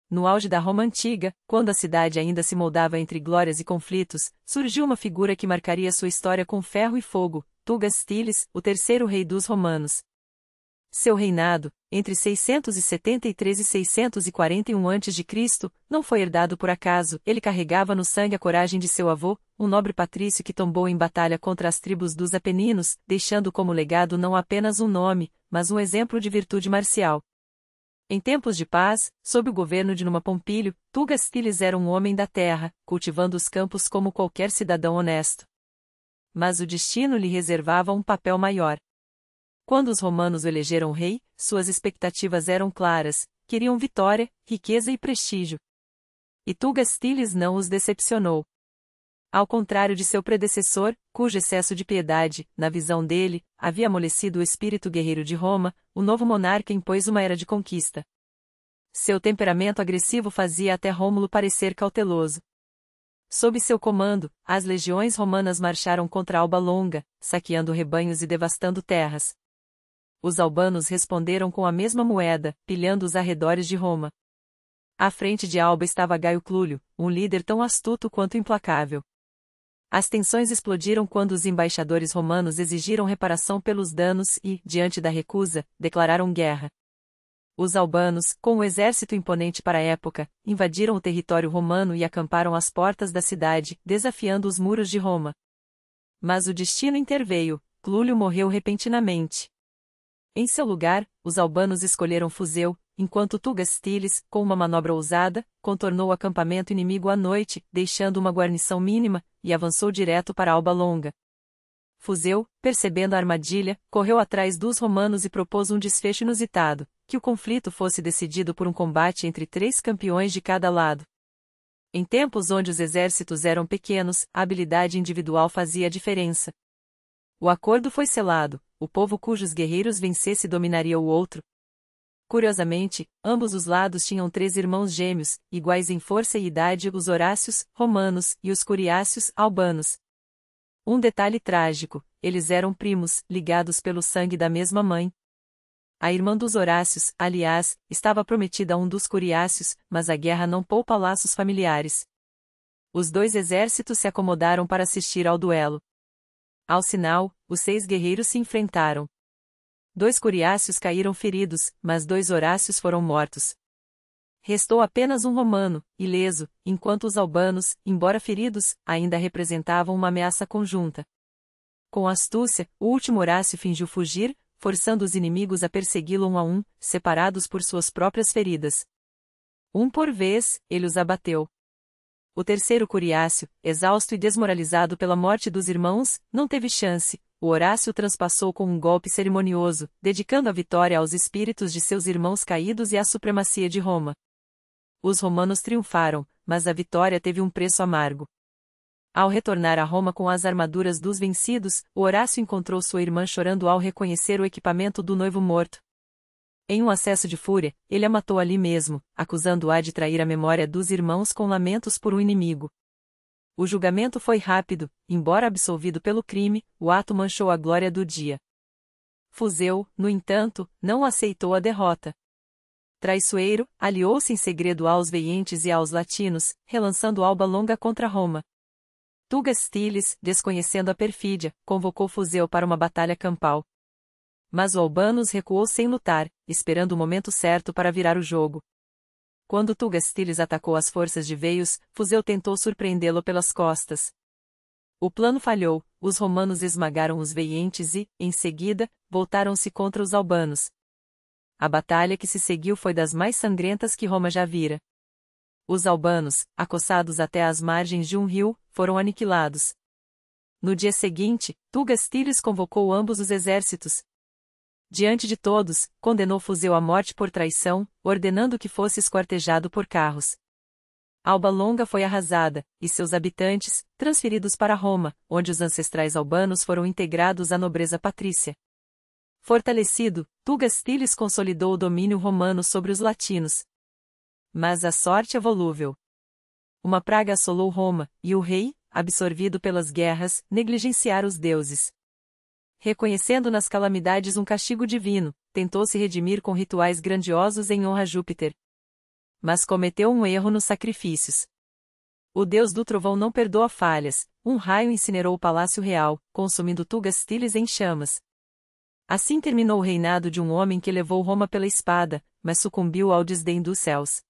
No auge da Roma Antiga, quando a cidade ainda se moldava entre glórias e conflitos, surgiu uma figura que marcaria sua história com ferro e fogo, Tugas Stilies, o terceiro rei dos romanos. Seu reinado, entre 673 e 641 a.C., não foi herdado por acaso, ele carregava no sangue a coragem de seu avô, um nobre patrício que tombou em batalha contra as tribos dos Apeninos, deixando como legado não apenas um nome, mas um exemplo de virtude marcial. Em tempos de paz, sob o governo de Numa Pompílio, Tugas Stilies era um homem da terra, cultivando os campos como qualquer cidadão honesto. Mas o destino lhe reservava um papel maior. Quando os romanos o elegeram rei, suas expectativas eram claras, queriam vitória, riqueza e prestígio. E Tugas Stilies não os decepcionou. Ao contrário de seu predecessor, cujo excesso de piedade, na visão dele, havia amolecido o espírito guerreiro de Roma, o novo monarca impôs uma era de conquista. Seu temperamento agressivo fazia até Rômulo parecer cauteloso. Sob seu comando, as legiões romanas marcharam contra Alba Longa, saqueando rebanhos e devastando terras. Os albanos responderam com a mesma moeda, pilhando os arredores de Roma. À frente de Alba estava Gaio Clúlio, um líder tão astuto quanto implacável. As tensões explodiram quando os embaixadores romanos exigiram reparação pelos danos e, diante da recusa, declararam guerra. Os albanos, com um exército imponente para a época, invadiram o território romano e acamparam às portas da cidade, desafiando os muros de Roma. Mas o destino interveio, Clúlio morreu repentinamente. Em seu lugar, os albanos escolheram Fuseu, enquanto Tugas Stilies, com uma manobra ousada, contornou o acampamento inimigo à noite, deixando uma guarnição mínima, e avançou direto para Alba Longa. Fuseu, percebendo a armadilha, correu atrás dos romanos e propôs um desfecho inusitado, que o conflito fosse decidido por um combate entre 3 campeões de cada lado. Em tempos onde os exércitos eram pequenos, a habilidade individual fazia a diferença. O acordo foi selado, o povo cujos guerreiros vencesse dominaria o outro. Curiosamente, ambos os lados tinham 3 irmãos gêmeos, iguais em força e idade, os Horácios, romanos, e os Curiácios, albanos. Um detalhe trágico, eles eram primos, ligados pelo sangue da mesma mãe. A irmã dos Horácios, aliás, estava prometida a um dos Curiácios, mas a guerra não poupa laços familiares. Os 2 exércitos se acomodaram para assistir ao duelo. Ao sinal, os 6 guerreiros se enfrentaram. 2 Curiácios caíram feridos, mas 2 Horácios foram mortos. Restou apenas um romano, ileso, enquanto os albanos, embora feridos, ainda representavam uma ameaça conjunta. Com astúcia, o último Horácio fingiu fugir, forçando os inimigos a persegui-lo um a um, separados por suas próprias feridas. Um por vez, ele os abateu. O terceiro Curiácio, exausto e desmoralizado pela morte dos irmãos, não teve chance. O Horácio transpassou com um golpe cerimonioso, dedicando a vitória aos espíritos de seus irmãos caídos e à supremacia de Roma. Os romanos triunfaram, mas a vitória teve um preço amargo. Ao retornar a Roma com as armaduras dos vencidos, o Horácio encontrou sua irmã chorando ao reconhecer o equipamento do noivo morto. Em um acesso de fúria, ele a matou ali mesmo, acusando-a de trair a memória dos irmãos com lamentos por um inimigo. O julgamento foi rápido, embora absolvido pelo crime, o ato manchou a glória do dia. Fuseu, no entanto, não aceitou a derrota. Traiçoeiro, aliou-se em segredo aos veientes e aos latinos, relançando Alba Longa contra Roma. Tugas Stilies, desconhecendo a perfídia, convocou Fuseu para uma batalha campal. Mas o albanos recuou sem lutar, esperando o momento certo para virar o jogo. Quando Tugas Stilies atacou as forças de Veios, Fuseu tentou surpreendê-lo pelas costas. O plano falhou, os romanos esmagaram os veientes e, em seguida, voltaram-se contra os albanos. A batalha que se seguiu foi das mais sangrentas que Roma já vira. Os albanos, acossados até as margens de um rio, foram aniquilados. No dia seguinte, Tugas Stilies convocou ambos os exércitos. Diante de todos, condenou Fuseu à morte por traição, ordenando que fosse esquartejado por carros. Alba Longa foi arrasada, e seus habitantes, transferidos para Roma, onde os ancestrais albanos foram integrados à nobreza patrícia. Fortalecido, Tugas Stilies consolidou o domínio romano sobre os latinos. Mas a sorte é volúvel. Uma praga assolou Roma, e o rei, absorvido pelas guerras, negligenciara os deuses. Reconhecendo nas calamidades um castigo divino, tentou se redimir com rituais grandiosos em honra a Júpiter. mas cometeu um erro nos sacrifícios. O deus do trovão não perdoa falhas, um raio incinerou o palácio real, consumindo Tugas Tilis em chamas. Assim terminou o reinado de um homem que levou Roma pela espada, mas sucumbiu ao desdém dos céus.